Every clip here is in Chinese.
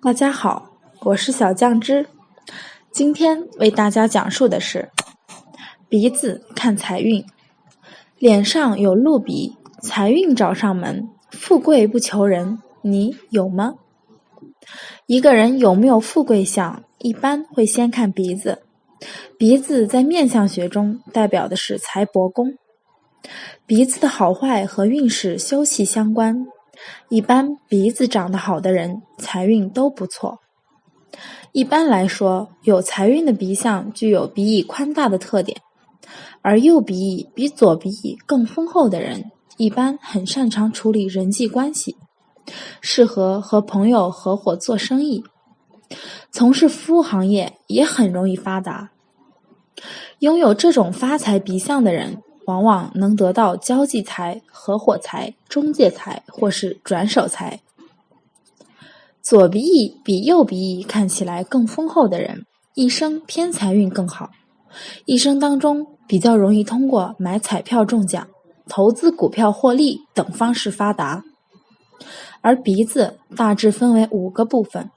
大家好，我是小酱汁。今天为大家讲述的是鼻子看财运。脸上有露鼻，财运找上门，富贵不求人，你有吗？一个人有没有富贵相，一般会先看鼻子。鼻子在面相学中代表的是财帛宫。鼻子的好坏和运势休戚相关，一般鼻子长得好的人财运都不错。一般来说，有财运的鼻相具有鼻翼宽大的特点，而右鼻翼比左鼻翼更丰厚的人一般很擅长处理人际关系，适合和朋友合伙做生意，从事服务行业也很容易发达。拥有这种发财鼻相的人往往能得到交际财、合伙财、中介财或是转手财。左鼻翼比右鼻翼看起来更丰厚的人，一生偏财运更好，一生当中比较容易通过买彩票中奖、投资股票获利等方式发达。而鼻子大致分为5个部分：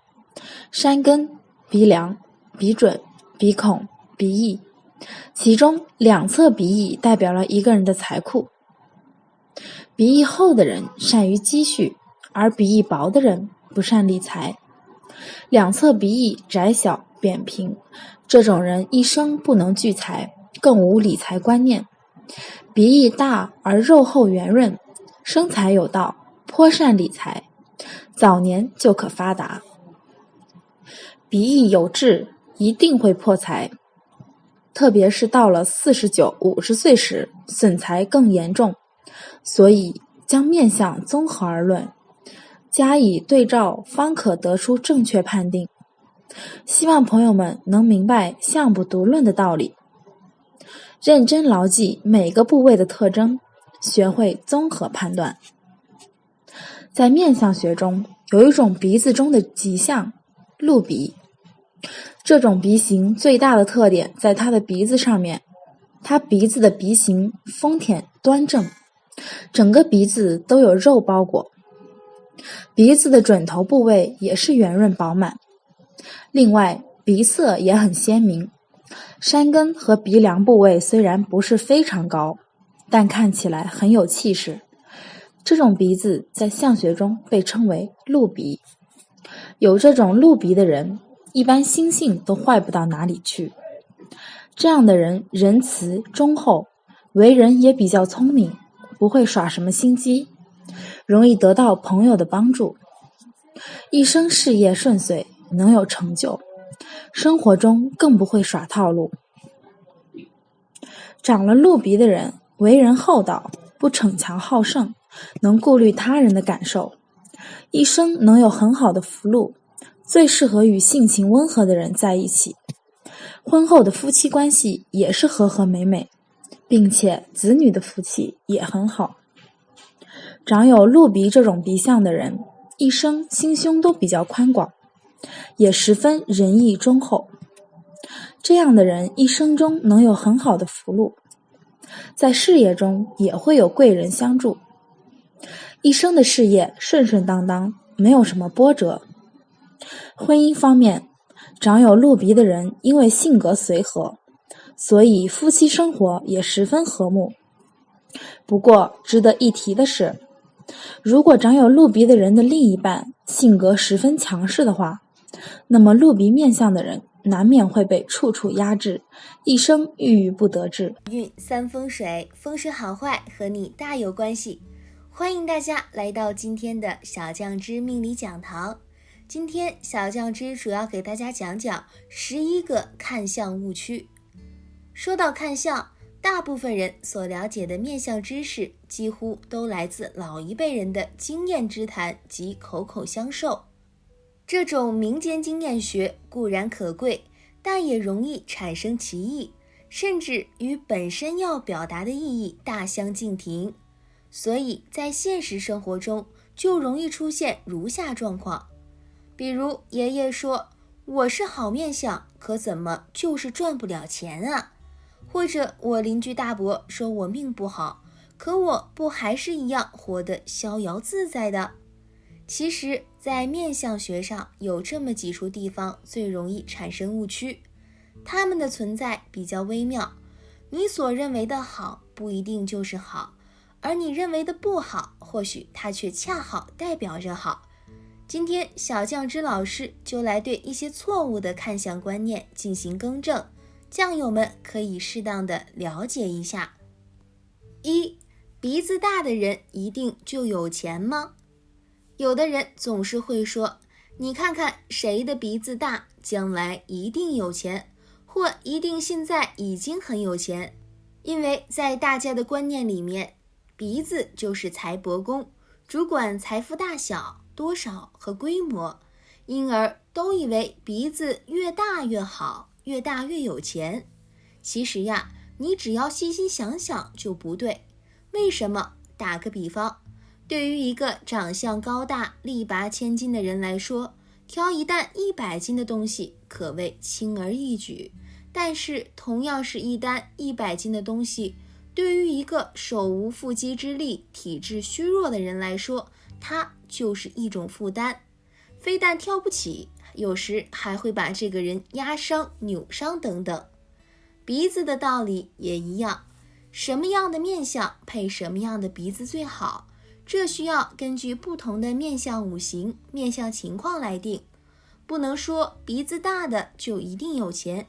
山根、鼻梁、鼻准、鼻孔、鼻翼，其中两侧鼻翼代表了一个人的财库。鼻翼厚的人善于积蓄，而鼻翼薄的人不善理财。两侧鼻翼窄小扁平，这种人一生不能聚财，更无理财观念。鼻翼大而肉厚圆润，生财有道，颇善理财，早年就可发达。鼻翼有痣一定会破财，特别是到了49、50岁时，损财更严重。所以将面相综合而论，加以对照，方可得出正确判定。希望朋友们能明白相不独论的道理，认真牢记每个部位的特征，学会综合判断。在面相学中，有一种鼻子中的吉相，露鼻。这种鼻型最大的特点在它的鼻子上面，它鼻子的鼻型丰田端正，整个鼻子都有肉包裹，鼻子的准头部位也是圆润饱满。另外，鼻色也很鲜明，山根和鼻梁部位虽然不是非常高，但看起来很有气势。这种鼻子在相学中被称为露鼻。有这种露鼻的人，一般心性都坏不到哪里去。这样的人仁慈忠厚，为人也比较聪明，不会耍什么心机，容易得到朋友的帮助，一生事业顺遂，能有成就，生活中更不会耍套路。长了露鼻的人为人厚道，不逞强好胜，能顾虑他人的感受，一生能有很好的福禄，最适合与性情温和的人在一起。婚后的夫妻关系也是和和美美，并且子女的福气也很好。长有露鼻这种鼻相的人，一生心胸都比较宽广，也十分仁义忠厚。这样的人一生中能有很好的福禄，在事业中也会有贵人相助，一生的事业顺顺当当，没有什么波折。婚姻方面，长有露鼻的人因为性格随和，所以夫妻生活也十分和睦。不过值得一提的是，如果长有露鼻的人的另一半性格十分强势的话，那么露鼻面相的人难免会被处处压制，一生郁郁不得志。运三风水，风水好坏和你大有关系。欢迎大家来到今天的小酱汁命理讲堂。今天小酱汁主要给大家讲讲11个看相误区。说到看相，大部分人所了解的面相知识几乎都来自老一辈人的经验之谈及口口相授。这种民间经验学固然可贵，但也容易产生歧义，甚至与本身要表达的意义大相径庭。所以在现实生活中就容易出现如下状况。比如爷爷说，我是好面相，可怎么就是赚不了钱啊？或者我邻居大伯说我命不好，可我不还是一样活得逍遥自在的？其实在面相学上有这么几处地方最容易产生误区，它们的存在比较微妙，你所认为的好不一定就是好，而你认为的不好，或许它却恰好代表着好。今天小酱汁老师就来对一些错误的看相观念进行更正，酱友们可以适当的了解一下。一，鼻子大的人一定就有钱吗？有的人总是会说，你看看谁的鼻子大，将来一定有钱，或一定现在已经很有钱。因为在大家的观念里面，鼻子就是财帛宫，主管财富大小、多少和规模，因而都以为鼻子越大越好，越大越有钱。其实呀，你只要细心想想就不对。为什么？打个比方，对于一个长相高大、力拔千斤的人来说，挑一担100斤的东西可谓轻而易举。但是同样是一担100斤的东西，对于一个手无缚鸡之力、体质虚弱的人来说，它就是一种负担。非但挑不起，有时还会把这个人压伤、扭伤等等。鼻子的道理也一样，什么样的面相配什么样的鼻子最好，这需要根据不同的面相五行、面相情况来定。不能说鼻子大的就一定有钱。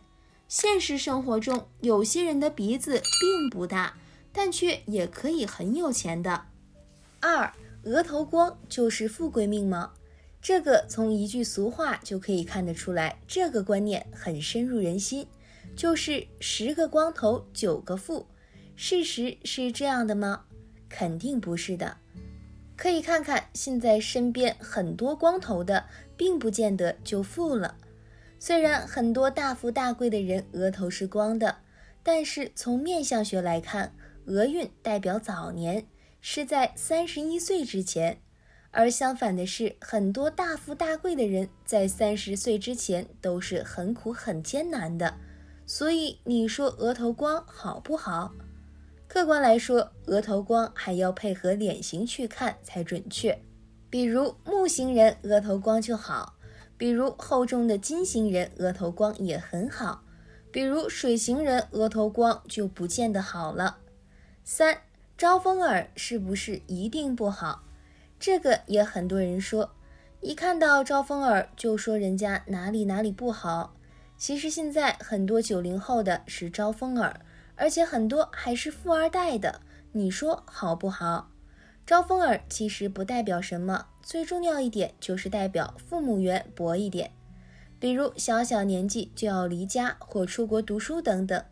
现实生活中，有些人的鼻子并不大，但却也可以很有钱的。二，额头光就是富贵命吗？这个从一句俗话就可以看得出来，这个观念很深入人心，就是10个光头9个富。事实是这样的吗？肯定不是的。可以看看现在身边很多光头的，并不见得就富了。虽然很多大富大贵的人额头是光的，但是从面相学来看，额运代表早年，是在31岁之前，而相反的是，很多大富大贵的人在30岁之前都是很苦很艰难的。所以你说额头光好不好？客观来说，额头光还要配合脸型去看才准确。比如木型人额头光就好，比如厚重的金型人额头光也很好，比如水型人额头光就不见得好了。3，招风耳是不是一定不好？这个也很多人说，一看到招风耳就说人家哪里哪里不好。其实现在很多90后的是招风耳，而且很多还是富二代的，你说好不好？招风耳其实不代表什么，最重要一点就是代表父母缘薄一点，比如小小年纪就要离家或出国读书等等，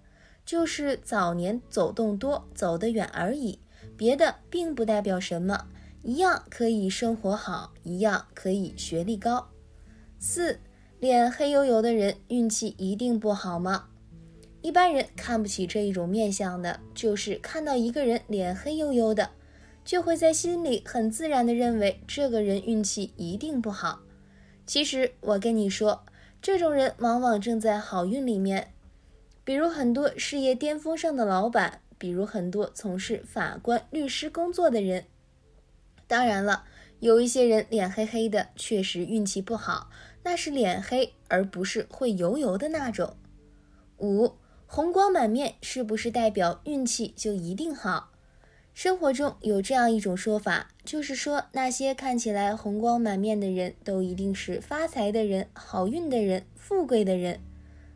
就是早年走动多，走得远而已，别的并不代表什么，一样可以生活好，一样可以学历高。4，脸黑黝黝的人运气一定不好吗？一般人看不起这一种面相的，就是看到一个人脸黑黝黝的，就会在心里很自然地认为这个人运气一定不好。其实我跟你说，这种人往往正在好运里面，比如很多事业巅峰上的老板，比如很多从事法官、律师工作的人。当然了，有一些人脸黑黑的，确实运气不好，那是脸黑，而不是会油油的那种。5，红光满面是不是代表运气就一定好？生活中有这样一种说法，就是说那些看起来红光满面的人都一定是发财的人、好运的人、富贵的人。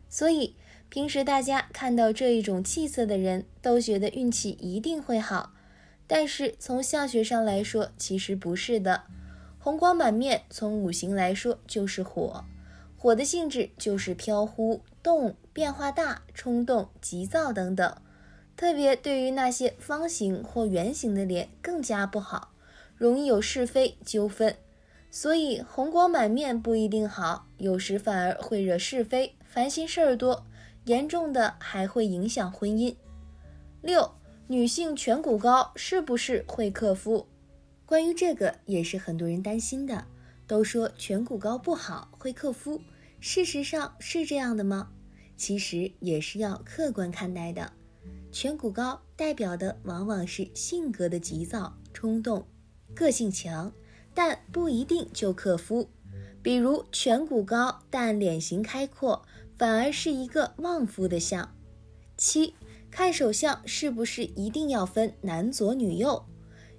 所以平时大家看到这一种气色的人都觉得运气一定会好，但是从相学上来说其实不是的。红光满面从五行来说就是火，火的性质就是飘忽、动、变化大、冲动、急躁等等，特别对于那些方形或圆形的脸更加不好，容易有是非纠纷。所以红光满面不一定好，有时反而会惹是非，烦心事儿多，严重的还会影响婚姻。6，女性颧骨高是不是会克夫？关于这个也是很多人担心的，都说颧骨高不好，会克夫。事实上是这样的吗？其实也是要客观看待的。颧骨高代表的往往是性格的急躁、冲动、个性强，但不一定就克夫。比如颧骨高但脸型开阔，反而是一个旺夫的相。7. 看手相是不是一定要分男左女右？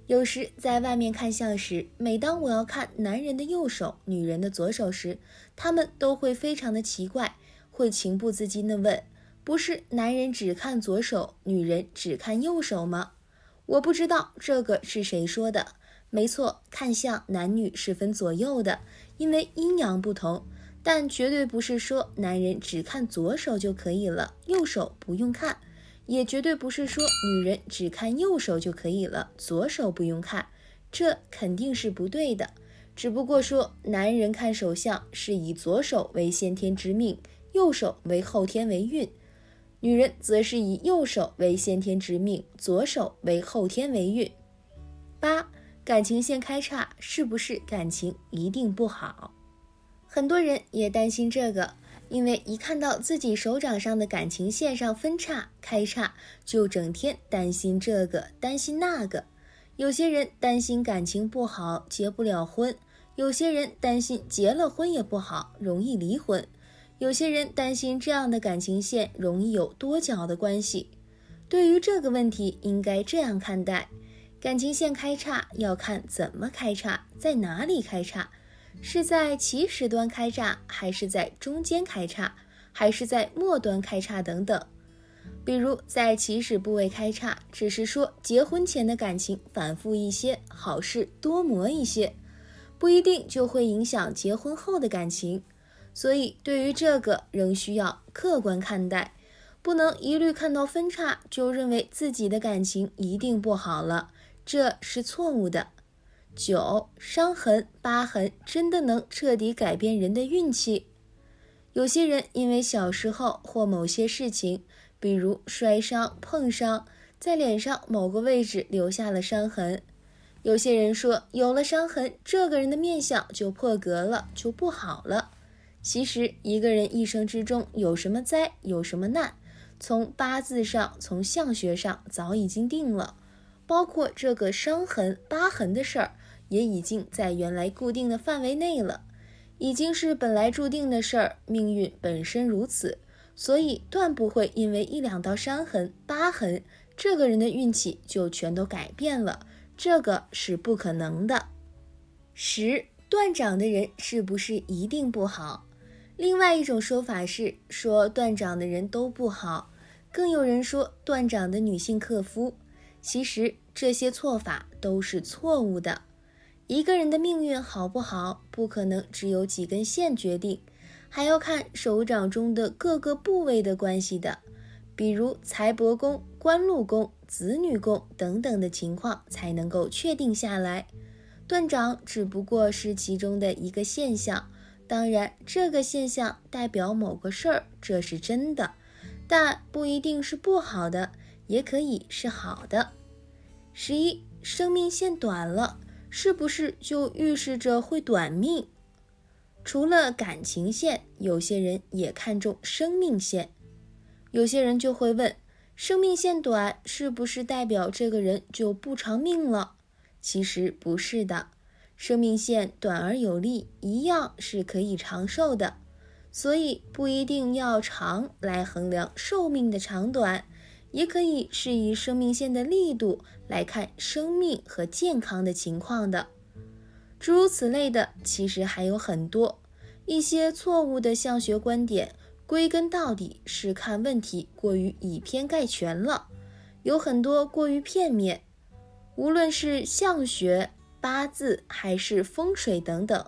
有时在外面看相时，每当我要看男人的右手，女人的左手时，他们都会非常的奇怪，会情不自禁地问，不是男人只看左手，女人只看右手吗？我不知道这个是谁说的。没错，看相男女是分左右的，因为阴阳不同，但绝对不是说男人只看左手就可以了，右手不用看，也绝对不是说女人只看右手就可以了，左手不用看，这肯定是不对的。只不过说男人看手相是以左手为先天之命，右手为后天为运，女人则是以右手为先天之命，左手为后天为运。8. 感情线开叉是不是感情一定不好？很多人也担心这个，因为一看到自己手掌上的感情线上分叉开叉，就整天担心这个担心那个。有些人担心感情不好结不了婚，有些人担心结了婚也不好，容易离婚，有些人担心这样的感情线容易有多角的关系。对于这个问题应该这样看待，感情线开叉要看怎么开叉，在哪里开叉，是在起始端开叉，还是在中间开叉，还是在末端开叉等等。比如在起始部位开叉，只是说结婚前的感情反复一些，好事多磨一些，不一定就会影响结婚后的感情。所以对于这个仍需要客观看待，不能一律看到分叉就认为自己的感情一定不好了，这是错误的。9. 伤痕疤痕真的能彻底改变人的运气？有些人因为小时候或某些事情，比如摔伤碰伤，在脸上某个位置留下了伤痕。有些人说有了伤痕，这个人的面相就破格了，就不好了。其实一个人一生之中有什么灾有什么难，从八字上从相学上早已经定了，包括这个伤痕疤痕的事儿也已经在原来固定的范围内了，已经是本来注定的事儿，命运本身如此，所以断不会因为一两道伤痕疤痕，这个人的运气就全都改变了，这个是不可能的。10. 断掌的人是不是一定不好？另外一种说法是说断掌的人都不好，更有人说断掌的女性克夫。其实这些错法都是错误的。一个人的命运好不好，不可能只有几根线决定，还要看手掌中的各个部位的关系的，比如财帛宫、官禄宫、子女宫等等的情况才能够确定下来。断掌只不过是其中的一个现象，当然这个现象代表某个事儿，这是真的，但不一定是不好的，也可以是好的。11. 生命线短了，是不是就预示着会短命？除了感情线，有些人也看重生命线。有些人就会问，生命线短是不是代表这个人就不长命了？其实不是的，生命线短而有力，一样是可以长寿的，所以不一定要长来衡量寿命的长短，也可以是以生命线的力度来看生命和健康的情况的。诸如此类的其实还有很多，一些错误的相学观点归根到底是看问题过于以偏概全了，有很多过于片面。无论是相学、八字还是风水等等，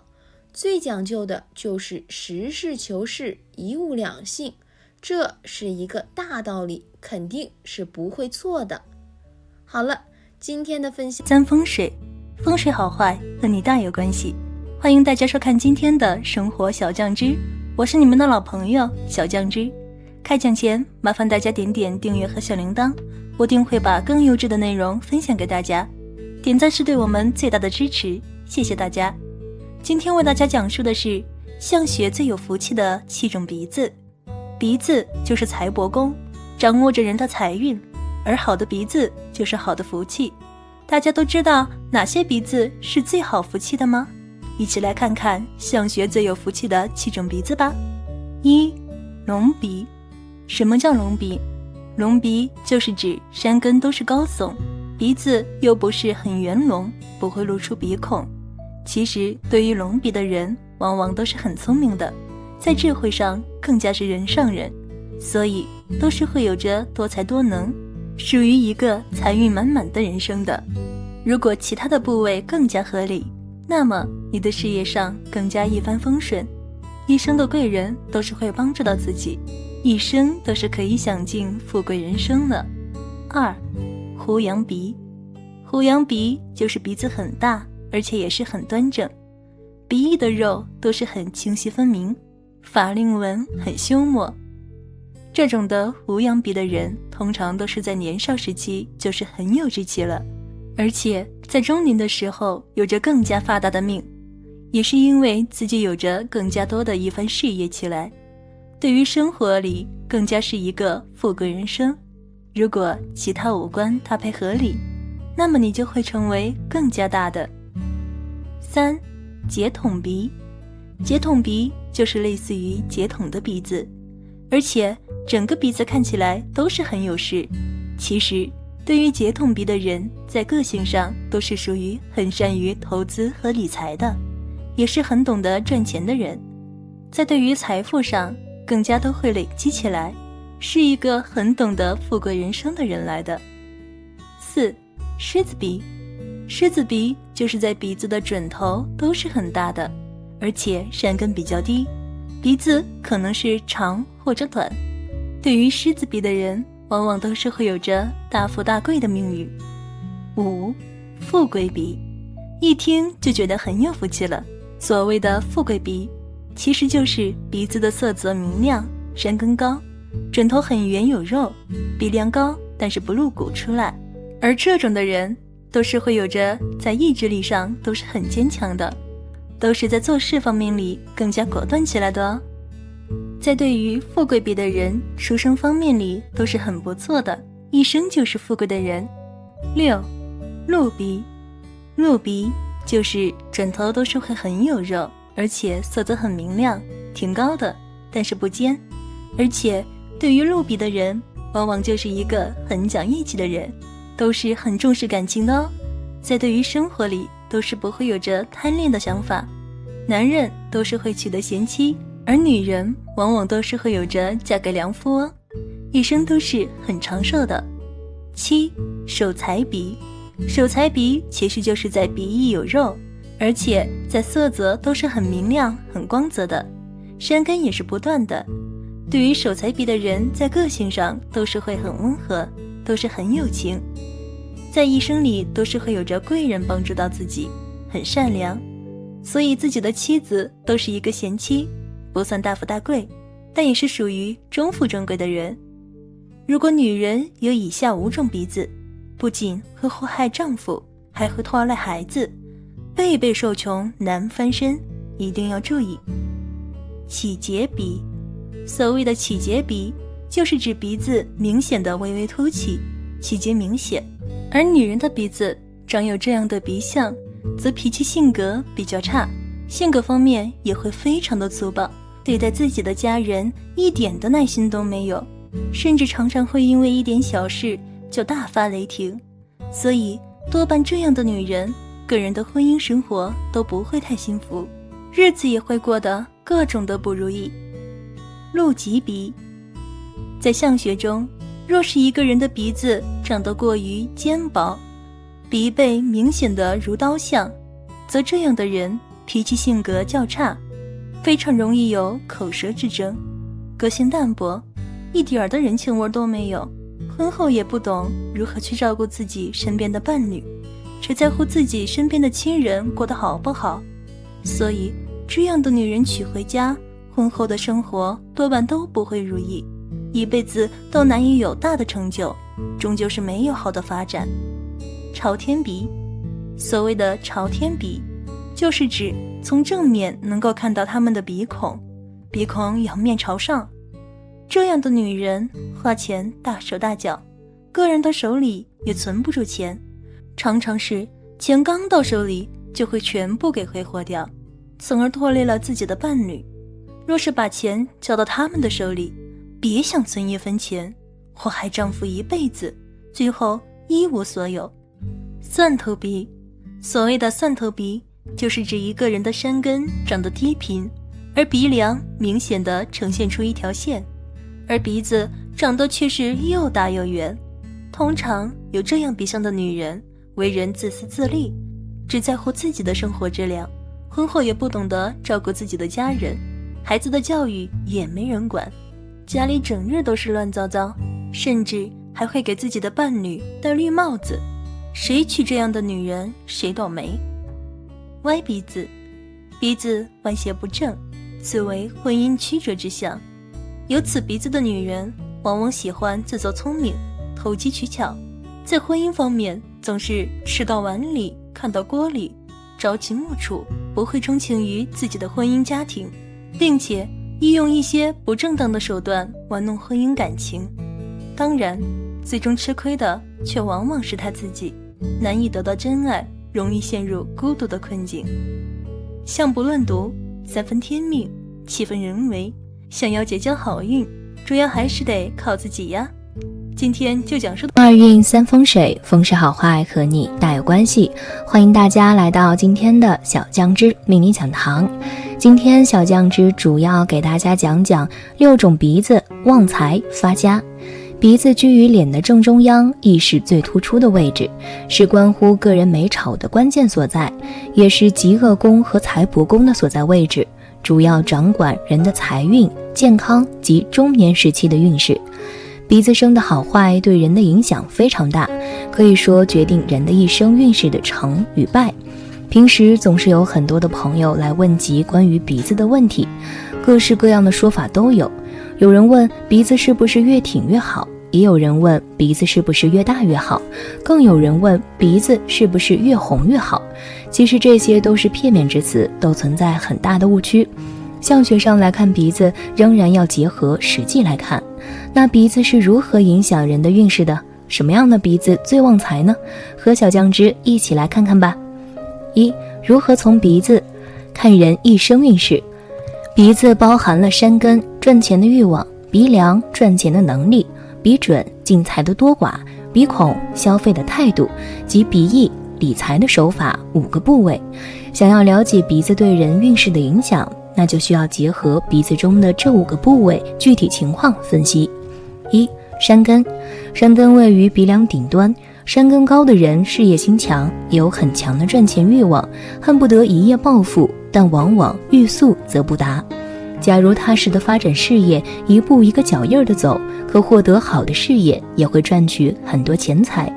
最讲究的就是实事求是，一物两性，这是一个大道理，肯定是不会错的。好了，今天的分享三风水，风水好坏和你大有关系。欢迎大家收看今天的生活小酱汁，我是你们的老朋友小酱汁。开讲前麻烦大家点点订阅和小铃铛，我定会把更优质的内容分享给大家，点赞是对我们最大的支持，谢谢大家。今天为大家讲述的是相学最有福气的7种鼻子。鼻子就是财帛宫，掌握着人的财运，而好的鼻子就是好的福气。大家都知道哪些鼻子是最好福气的吗？一起来看看相学最有福气的7种鼻子吧。1. 隆鼻。什么叫隆鼻？隆鼻就是指山根都是高耸，鼻子又不是很圆隆，不会露出鼻孔。其实对于隆鼻的人往往都是很聪明的，在智慧上更加是人上人，所以都是会有着多才多能，属于一个财运满满的人生的。如果其他的部位更加合理，那么你的事业上更加一帆风顺，一生的贵人都是会帮助到自己，一生都是可以享尽富贵人生的。2. 胡杨鼻。胡杨鼻就是鼻子很大，而且也是很端正，鼻翼的肉都是很清晰分明，法令纹很修磨。这种的胡杨鼻的人通常都是在年少时期就是很有志气了，而且在中年的时候有着更加发达的命，也是因为自己有着更加多的一番事业起来，对于生活里更加是一个富贵人生。如果其他五官搭配合理，那么你就会成为更加大的。3. 节筒鼻。节筒鼻就是类似于节筒的鼻子，而且整个鼻子看起来都是很有势。其实对于节筒鼻的人，在个性上都是属于很善于投资和理财的，也是很懂得赚钱的人，在对于财富上更加都会累积起来，是一个很懂得富贵人生的人来的。4. 狮子鼻。狮子鼻就是在鼻子的准头都是很大的，而且山根比较低，鼻子可能是长或者短。对于狮子鼻的人，往往都是会有着大富大贵的命运。5. 富贵鼻。一听就觉得很有福气了。所谓的富贵鼻，其实就是鼻子的色泽明亮，山根高，准头很圆有肉，鼻梁高，但是不露骨出来。而这种的人都是会有着在意志力上都是很坚强的，都是在做事方面里更加果断起来的哦。在对于富贵鼻的人，出生方面里都是很不错的，一生就是富贵的人。6. 鹿鼻。鹿鼻就是准头都是会很有肉，而且色泽很明亮，挺高的，但是不尖。而且对于鹿鼻的人，往往就是一个很讲义气的人，都是很重视感情的哦。在对于生活里都是不会有着贪恋的想法，男人都是会娶得贤妻，而女人往往都是会有着嫁给良夫哦，一生都是很长寿的。7. 守财鼻。守财鼻其实就是在鼻翼有肉，而且在色泽都是很明亮很光泽的，山根也是不断的。对于守财鼻的人，在个性上都是会很温和，都是很有情，在一生里都是会有着贵人帮助到自己，很善良，所以自己的妻子都是一个贤妻，不算大富大贵，但也是属于中富中贵的人。如果女人有以下5种鼻子，不仅会祸害丈夫，还会拖累孩子，辈辈受穷难翻身，一定要注意。起结鼻。所谓的起结鼻，就是指鼻子明显的微微凸起，起结明显。而女人的鼻子长有这样的鼻相，则脾气性格比较差，性格方面也会非常的粗暴，对待自己的家人一点的耐心都没有，甚至常常会因为一点小事就大发雷霆。所以多半这样的女人，个人的婚姻生活都不会太幸福，日子也会过得各种的不如意。鹿脊鼻。在相学中，若是一个人的鼻子长得过于尖薄，鼻背明显的如刀相，则这样的人脾气性格较差，非常容易有口舌之争，个性淡薄，一点儿的人情味都没有，婚后也不懂如何去照顾自己身边的伴侣，只在乎自己身边的亲人过得好不好。所以这样的女人娶回家，婚后的生活多半都不会如意，一辈子都难以有大的成就，终究是没有好的发展。朝天鼻。所谓的朝天鼻，就是指从正面能够看到他们的鼻孔，鼻孔仰面朝上。这样的女人花钱大手大脚，个人的手里也存不住钱，常常是钱刚到手里就会全部给挥霍掉，从而拖累了自己的伴侣。若是把钱交到他们的手里，别想存一分钱，祸害丈夫一辈子，最后一无所有。蒜头鼻，所谓的蒜头鼻，就是指一个人的山根长得低平，而鼻梁明显地呈现出一条线，而鼻子长得却是又大又圆。通常有这样鼻相的女人，为人自私自利，只在乎自己的生活质量，婚后也不懂得照顾自己的家人，孩子的教育也没人管，家里整日都是乱糟糟，甚至还会给自己的伴侣戴绿帽子。谁娶这样的女人，谁倒霉。歪鼻子，鼻子歪斜不正，此为婚姻曲折之象。有此鼻子的女人，往往喜欢自作聪明，投机取巧，在婚姻方面总是吃到碗里看到锅里，朝秦暮楚，不会钟情于自己的婚姻家庭，并且利用一些不正当的手段玩弄婚姻感情。当然，最终吃亏的却往往是他自己，难以得到真爱，容易陷入孤独的困境。相不论读，3分天命，7分人为，想要结交好运，主要还是得靠自己呀。今天就讲述2运3风水，风水好坏和你大有关系。欢迎大家来到今天的小酱汁命理讲堂。今天小酱汁主要给大家讲讲6种鼻子旺财发家。鼻子居于脸的正中央，亦是最突出的位置，是关乎个人美丑的关键所在，也是极恶宫和财帛宫的所在位置，主要掌管人的财运、健康及中年时期的运势。鼻子生的好坏对人的影响非常大，可以说决定人的一生运势的成与败。平时总是有很多的朋友来问及关于鼻子的问题，各式各样的说法都有。有人问鼻子是不是越挺越好，也有人问鼻子是不是越大越好，更有人问鼻子是不是越红越好。其实这些都是片面之词，都存在很大的误区。相学上来看鼻子，仍然要结合实际来看。那鼻子是如何影响人的运势的？什么样的鼻子最旺财呢？和小酱汁一起来看看吧。1. 如何从鼻子看人一生运势？鼻子包含了山根赚钱的欲望，鼻梁赚钱的能力，鼻准进财的多寡，鼻孔消费的态度，及鼻翼理财的手法5个部位。想要了解鼻子对人运势的影响，那就需要结合鼻子中的这5个部位具体情况分析。1. 山根，山根位于鼻梁顶端，山根高的人事业心强，有很强的赚钱欲望，恨不得一夜暴富，但往往欲速则不达。假如踏实的发展事业，一步一个脚印的走，可获得好的事业，也会赚取很多钱财。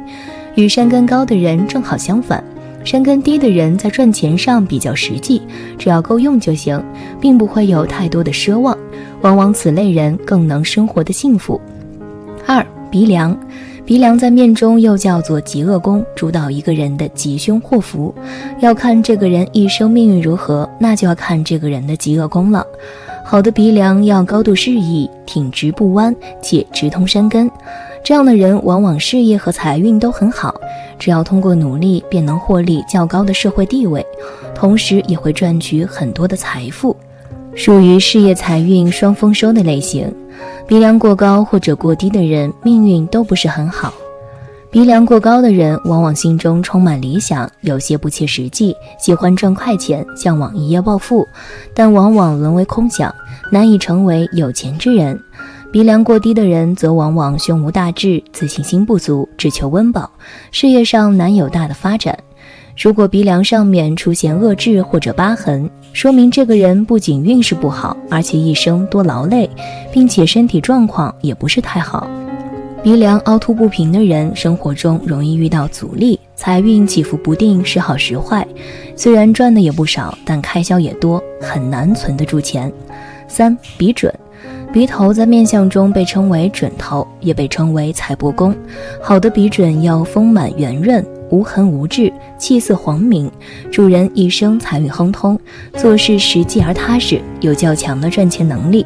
与山根高的人正好相反，山根低的人在赚钱上比较实际，只要够用就行，并不会有太多的奢望，往往此类人更能生活的幸福。2. 鼻梁，鼻梁在面中又叫做极恶宫，主导一个人的吉凶祸福。要看这个人一生命运如何，那就要看这个人的极恶宫了。好的鼻梁要高度适宜，挺直不弯，且直通山根。这样的人往往事业和财运都很好，只要通过努力便能获利较高的社会地位，同时也会赚取很多的财富，属于事业财运双丰收的类型。鼻梁过高或者过低的人命运都不是很好。鼻梁过高的人往往心中充满理想，有些不切实际，喜欢赚快钱，向往一夜暴富，但往往沦为空想，难以成为有钱之人。鼻梁过低的人则往往胸无大志，自信心不足，只求温饱，事业上难有大的发展。如果鼻梁上面出现恶痣或者疤痕，说明这个人不仅运势不好，而且一生多劳累，并且身体状况也不是太好。鼻梁凹凸不平的人，生活中容易遇到阻力，财运起伏不定，时好时坏。虽然赚的也不少，但开销也多，很难存得住钱。3. 鼻准，鼻头在面相中被称为准头，也被称为财帛宫。好的鼻准要丰满圆润，无痕无痣，气色黄明，主人一生财运亨通，做事实际而踏实，有较强的赚钱能力。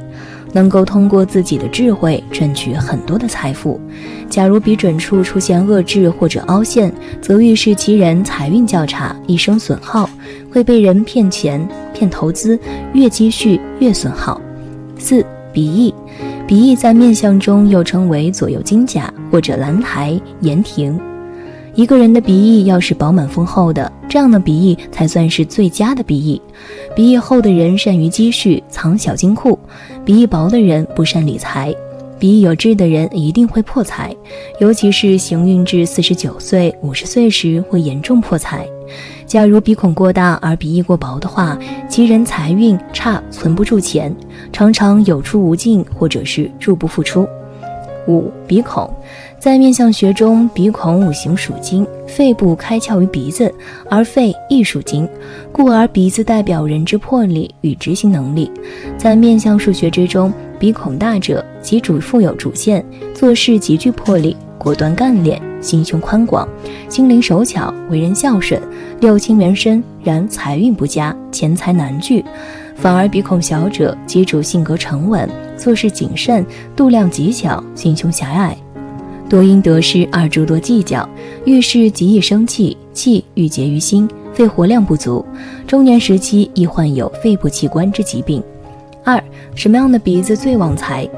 能够通过自己的智慧赚取很多的财富。假如鼻准处出现恶痣或者凹陷，则预示其人财运较差，一生损耗，会被人骗钱、骗投资，越积蓄越损耗。4. 鼻翼。鼻翼在面相中又称为左右金甲或者兰台、岩亭。一个人的鼻翼要是饱满丰厚的，这样的鼻翼才算是最佳的鼻翼。鼻翼厚的人善于积蓄，藏小金库；鼻翼薄的人不善理财。鼻翼有痣的人一定会破财，尤其是行运至49岁、50岁时会严重破财。假如鼻孔过大而鼻翼过薄的话，其人财运差，存不住钱，常常有出无进，或者是入不敷出。5. 鼻孔。在面相学中，鼻孔五行属金，肺部开窍于鼻子，而肺亦属金，故而鼻子代表人之魄力与执行能力。在面相数学之中，鼻孔大者即主富有主见，做事极具魄力，果断干练，心胸宽广，心灵手巧，为人孝顺，六亲缘深，然财运不佳，钱财难聚。反而鼻孔小者即主性格沉稳，做事谨慎，度量极小，心胸狭隘，多因得失而诸多计较，遇事极易生气，气郁结于心，肺活量不足，中年时期易患有肺部器官之疾病。2. 什么样的鼻子最旺财？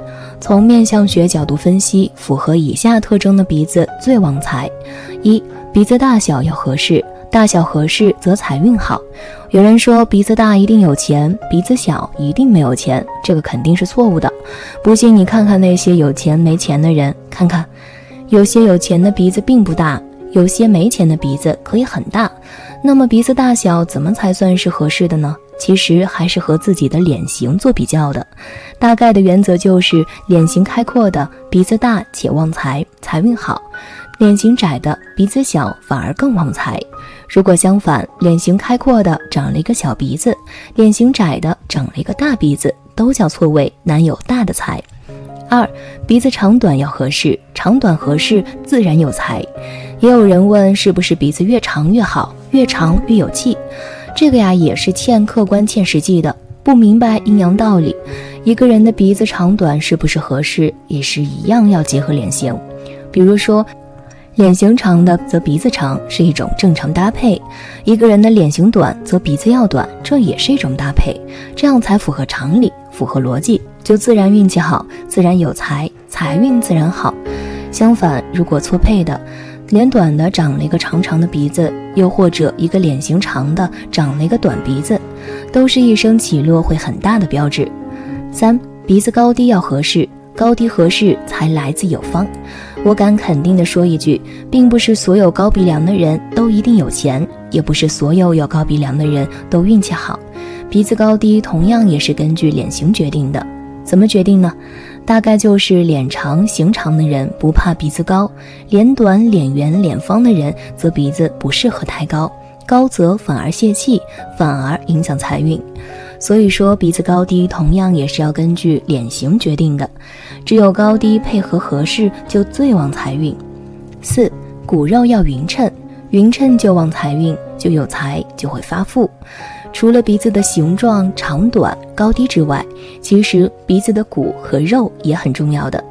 从面相学角度分析，符合以下特征的鼻子最旺财。1. 鼻子大小要合适，大小合适则财运好。有人说鼻子大一定有钱，鼻子小一定没有钱，这个肯定是错误的。不信你看看那些有钱没钱的人，看看有些有钱的鼻子并不大，有些没钱的鼻子可以很大。那么鼻子大小怎么才算是合适的呢？其实还是和自己的脸型做比较的。大概的原则就是脸型开阔的鼻子大且旺财，财运好；脸型窄的鼻子小反而更旺财。如果相反，脸型开阔的长了一个小鼻子，脸型窄的长了一个大鼻子，都叫错位，难有大的财。2. 鼻子长短要合适，长短合适自然有财。也有人问是不是鼻子越长越好，越长越有气？这个呀也是欠客观欠实际的，不明白阴阳道理。一个人的鼻子长短是不是合适，也是一样要结合脸型。比如说脸型长的则鼻子长，是一种正常搭配；一个人的脸型短则鼻子要短，这也是一种搭配，这样才符合常理，符合逻辑，就自然运气好，自然有财，财运自然好。相反，如果错配的，脸短的长了一个长长的鼻子，又或者一个脸型长的长了一个短鼻子，都是一生起落会很大的标志。3. 鼻子高低要合适，高低合适才来自有方。我敢肯定地说一句，并不是所有高鼻梁的人都一定有钱，也不是所有有高鼻梁的人都运气好。鼻子高低同样也是根据脸型决定的。怎么决定呢？大概就是脸长形长的人不怕鼻子高，脸短脸圆脸方的人则鼻子不适合太高，高则反而泄气，反而影响财运。所以说鼻子高低同样也是要根据脸型决定的，只有高低配合合适就最旺财运。4. 骨肉要匀称，匀称就旺财运，就有财，就会发富。除了鼻子的形状长短高低之外，其实鼻子的骨和肉也很重要的。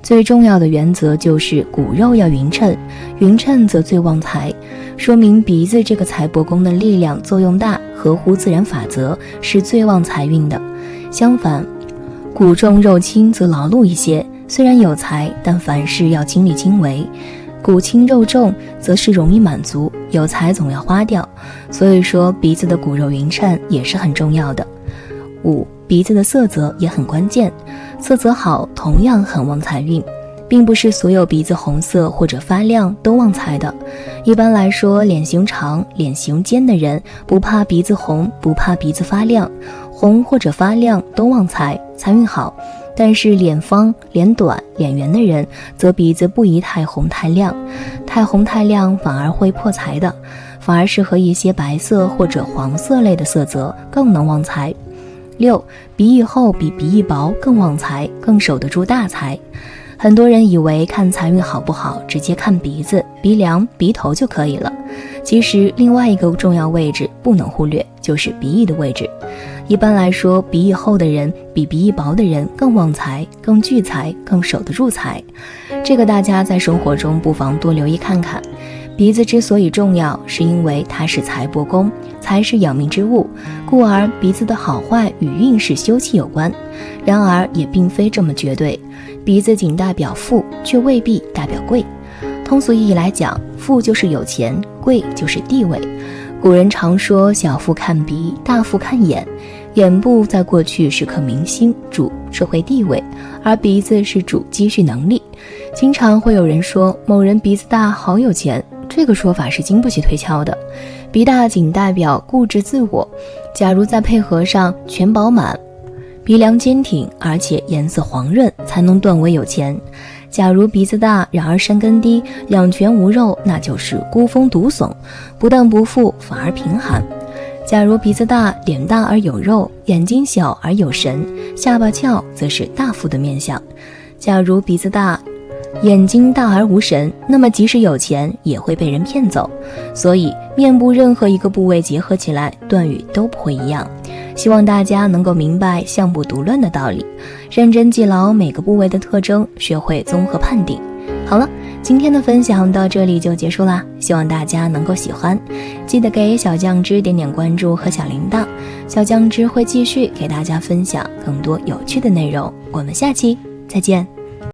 最重要的原则就是骨肉要匀称，匀称则最旺财，说明鼻子这个财帛宫的力量作用大，合乎自然法则，是最旺财运的。相反，骨重肉轻则劳碌一些，虽然有财，但凡事要亲力亲为。骨轻肉重则是容易满足，有财总要花掉，所以说鼻子的骨肉匀称也是很重要的。5. 鼻子的色泽也很关键，色泽好同样很旺财运，并不是所有鼻子红色或者发亮都旺财的。一般来说，脸型长脸型尖的人不怕鼻子红，不怕鼻子发亮，红或者发亮都旺财，财运好。但是脸方脸短脸圆的人则鼻子不宜太红太亮，太红太亮反而会破财的，反而适合一些白色或者黄色类的色泽，更能旺财。6. 鼻翼厚比鼻翼薄更旺财，更守得住大财。很多人以为看财运好不好直接看鼻子鼻梁鼻头就可以了，其实另外一个重要位置不能忽略，就是鼻翼的位置。一般来说，鼻翼厚的人比鼻翼薄的人更旺财、更聚财、更守得住财。这个大家在生活中不妨多留意看看。鼻子之所以重要，是因为它是财帛宫，财是养命之物，故而鼻子的好坏与运势休戚有关。然而也并非这么绝对，鼻子仅代表富，却未必代表贵。通俗意义来讲，富就是有钱，贵就是地位。古人常说小富看鼻，大富看眼。眼部在过去是颗明星，主社会地位，而鼻子是主积蓄能力。经常会有人说某人鼻子大好有钱，这个说法是经不起推敲的。鼻大仅代表固执自我，假如再配合上全饱满，鼻梁坚挺，而且颜色黄润，才能断为有钱。假如鼻子大，然而山根低，两颧无肉，那就是孤峰独耸，不但不富，反而贫寒。假如鼻子大，脸大而有肉，眼睛小而有神，下巴翘，则是大富的面相。假如鼻子大，眼睛大而无神，那么即使有钱，也会被人骗走。所以面部任何一个部位结合起来，断语都不会一样。希望大家能够明白相不独论的道理，认真记牢每个部位的特征，学会综合判定。好了，今天的分享到这里就结束啦，希望大家能够喜欢，记得给小酱汁点点关注和小铃铛，小酱汁会继续给大家分享更多有趣的内容，我们下期再见。